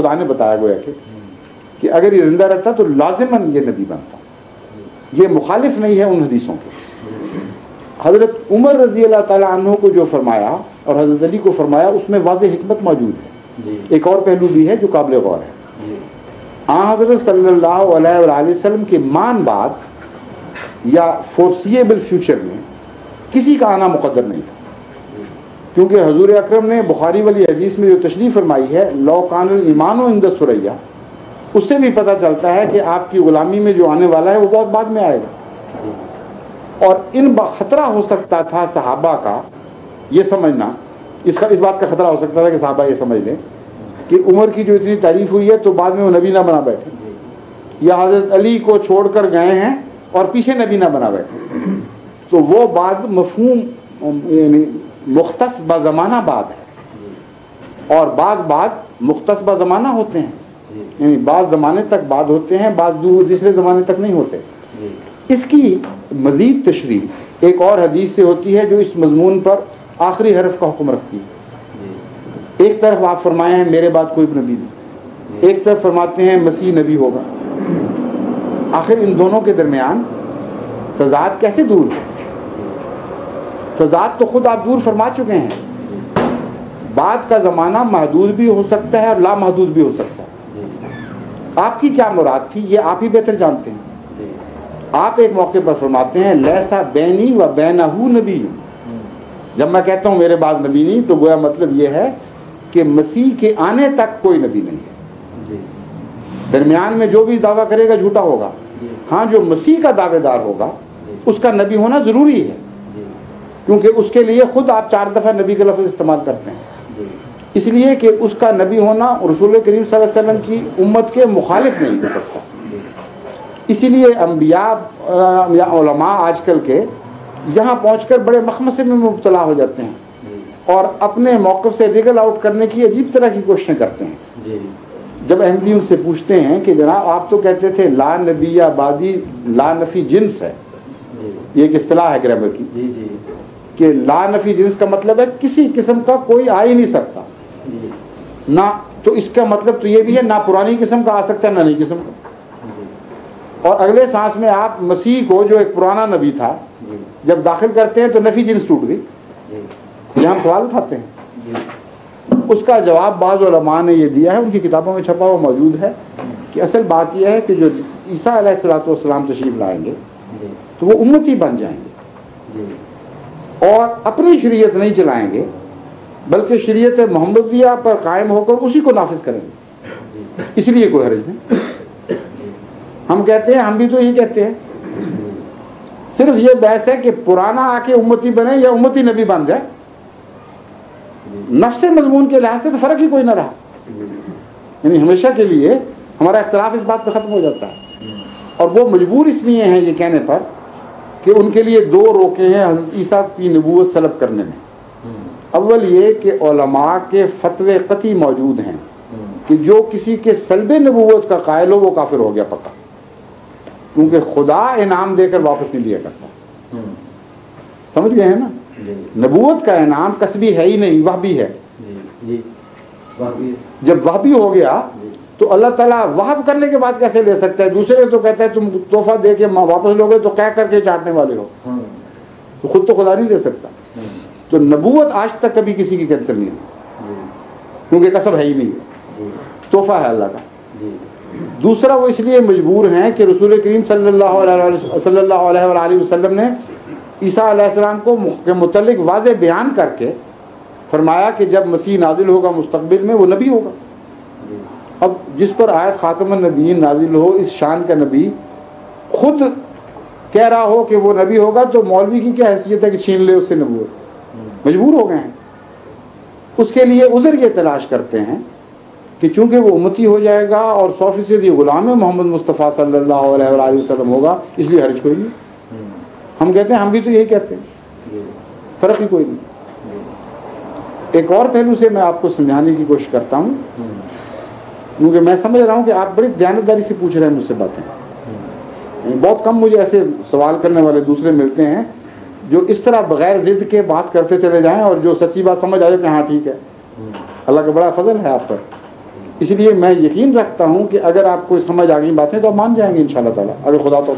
خدا نے بتایا گویا کہ اگر یہ زندہ رہتا تو لازماً یہ نبی بنتا. یہ مخالف نہیں ہے ان حدیثوں کے. حضرت عمر رضی اللہ تعالیٰ عنہ کو جو فرمایا اور حضرت علی کو فرمایا اس میں واضح حکمت موجود ہے. ایک اور پہلو بھی ہے جو قابل غور ہے. حضرت صلی اللہ علیہ وآلہ وسلم کے مان بعد یا فورسیبل فیوچر میں کسی کا آنا مقدر نہیں تھا، کیونکہ حضور اکرم نے بخاری والی حدیث میں جو تشریف فرمائی ہے لو کان الایمان عند الثریا، اس سے بھی پتہ چلتا ہے کہ آپ کی غلامی میں جو آنے والا ہے وہ بہت بعد میں آئے گا. اور ان خطرہ ہو سکتا تھا صحابہ کا یہ سمجھنا، اس بات کا خطرہ ہو سکتا تھا کہ صحابہ یہ سمجھ لیں کہ عمر کی جو اتنی تعریف ہوئی ہے تو بعد میں وہ نبی نہ بنا بیٹھے، یا حضرت علی کو چھوڑ کر گئے ہیں اور پیچھے نبی نہ بنا بیٹھے. تو وہ بعد مفہوم یعنی مختص بزمانہ بعد ہے، اور بعض بعد مختص بزمانہ ہوتے ہیں، یعنی بعض زمانے تک بعد ہوتے ہیں، بعض دوسرے زمانے تک نہیں ہوتے. اس کی مزید تشریح ایک اور حدیث سے ہوتی ہے جو اس مضمون پر آخری حرف کا حکم رکھتی ہے. ایک طرف آپ فرمائے ہیں میرے بعد کوئی نبی نہیں، ایک طرف فرماتے ہیں مسیح نبی ہوگا. آخر ان دونوں کے درمیان تضاد کیسے دور ہے؟ تضاد تو خود آپ دور فرما چکے ہیں. بعد کا زمانہ محدود بھی ہو سکتا ہے اور لامحدود بھی ہو سکتا ہے. آپ کی کیا مراد تھی یہ آپ ہی بہتر جانتے ہیں. آپ ایک موقع پر فرماتے ہیں لیسا بینی و بینہ نبی. جب میں کہتا ہوں میرے بعد نبی نہیں تو گویا مطلب یہ ہے کہ مسیح کے آنے تک کوئی نبی نہیں ہے. درمیان میں جو بھی دعویٰ کرے گا جھوٹا ہوگا. ہاں جو مسیح کا دعوے دار ہوگا اس کا نبی ہونا ضروری ہے، کیونکہ اس کے لیے خود آپ 4 دفعہ نبی کا لفظ استعمال کرتے ہیں، اس لیے کہ اس کا نبی ہونا رسول کریم صلی اللہ علیہ وسلم کی امت کے مخالف نہیں ہو سکتا. اسی لیے انبیاء یا علماء آج کل کے یہاں پہنچ کر بڑے مخمصے میں مبتلا ہو جاتے ہیں اور اپنے موقف سے ریگل آؤٹ کرنے کی عجیب طرح کی کوششیں کرتے ہیں. جب احمدی ان سے پوچھتے ہیں کہ جناب آپ تو کہتے تھے لا نبی یا بادی لا نفی جنس ہے، یہ ایک اصطلاح ہے گرامر کی کہ لا نفی جنس کا مطلب ہے کسی قسم کا کوئی آ ہی نہیں سکتا نہ، تو اس کا مطلب تو یہ بھی ہے نہ پرانی قسم کا آ سکتا ہے نہ نئی قسم کا. اور اگلے سانس میں آپ مسیح کو جو ایک پرانا نبی تھا جب داخل کرتے ہیں تو نفی جنس ٹوٹ گئی. یہ ہم سوال اٹھاتے ہیں. اس کا جواب بعض علماء نے یہ دیا ہے، ان کی کتابوں میں چھپا ہوا موجود ہے، کہ اصل بات یہ ہے کہ جو عیسیٰ علیہ الصلوۃ والسلام تشریف لائیں گے تو وہ امتی بن جائیں گے اور اپنی شریعت نہیں چلائیں گے بلکہ شریعت محمدیہ پر قائم ہو کر اسی کو نافذ کریں گے. اس لیے کوئی حرج نہیں. ہم کہتے ہیں، ہم بھی تو یہی کہتے ہیں، صرف یہ بحث ہے کہ پرانا آ کے امتی بنے یا امتی نبی بن جائے. نفس مضمون کے لحاظ سے تو فرق ہی کوئی نہ رہا، یعنی ہمیشہ کے لیے ہمارا اختلاف اس بات پہ ختم ہو جاتا ہے. اور وہ مجبور اس لیے ہیں یہ کہنے پر کہ ان کے لیے 2 روکے ہیں حضرت عیسیٰ کی نبوت سلب کرنے میں. اول یہ کہ علماء کے فتوے قطعی موجود ہیں کہ جو کسی کے سلب نبوت کا قائل ہو وہ کافر ہو گیا پکا، کیونکہ خدا انعام دے کر واپس نہیں لیا کرتا. سمجھ گئے ہیں نا؟ نبوت کا انعام کسبی ہے ہی نہیں، وہبی ہے. جب وہبی ہو گیا تو اللہ تعالیٰ وہب کرنے کے بعد کیسے لے سکتا ہے؟ دوسرے تو کہتا ہے تم تحفہ دے کے واپس لوگے تو کہہ کر کے چاٹنے والے ہو، تو خود تو خدا نہیں دے سکتا. تو نبوت آج تک کبھی کسی کی کینسل نہیں ہے، کیونکہ کسب ہے ہی نہیں، تحفہ ہے اللہ کا. دوسرا وہ اس لیے مجبور ہیں کہ رسول کریم صلی اللہ علیہ وآلہ وسلم نے عیسیٰ علیہ السلام کو متعلق واضح بیان کر کے فرمایا کہ جب مسیح نازل ہوگا مستقبل میں وہ نبی ہوگا. اب جس پر آیت خاتم النبیین نازل ہو، اس شان کا نبی خود کہہ رہا ہو کہ وہ نبی ہوگا، تو مولوی کی کیا حیثیت ہے کہ چھین لے اس سے نبوت؟ مجبور ہو گئے ہیں. اس کے لیے عذر یہ تلاش کرتے ہیں کہ چونکہ وہ امتی ہو جائے گا اور 100% یہ غلام محمد مصطفیٰ صلی اللہ علیہ وآلہ وسلم ہوگا، اس لیے حرج کوئی نہیں. ہم کہتے ہیں، ہم بھی تو یہی کہتے ہیں، فرق ہی کوئی نہیں. ایک اور پہلو سے میں آپ کو سمجھانے کی کوشش کرتا ہوں، کیونکہ میں سمجھ رہا ہوں کہ آپ بڑی دیانتداری سے پوچھ رہے ہیں مجھ سے باتیں. بہت کم مجھے ایسے سوال کرنے والے دوسرے ملتے ہیں جو اس طرح بغیر ضد کے بات کرتے چلے جائیں اور جو سچی بات سمجھ آئے کہ ہاں ٹھیک ہے. اللہ کا بڑا فضل ہے آپ پر. اس لیے میں یقین رکھتا ہوں کہ اگر آپ کو سمجھ آ گئی باتیں تو آپ مان جائیں گے انشاءاللہ تعالیٰ، اگر خدا تو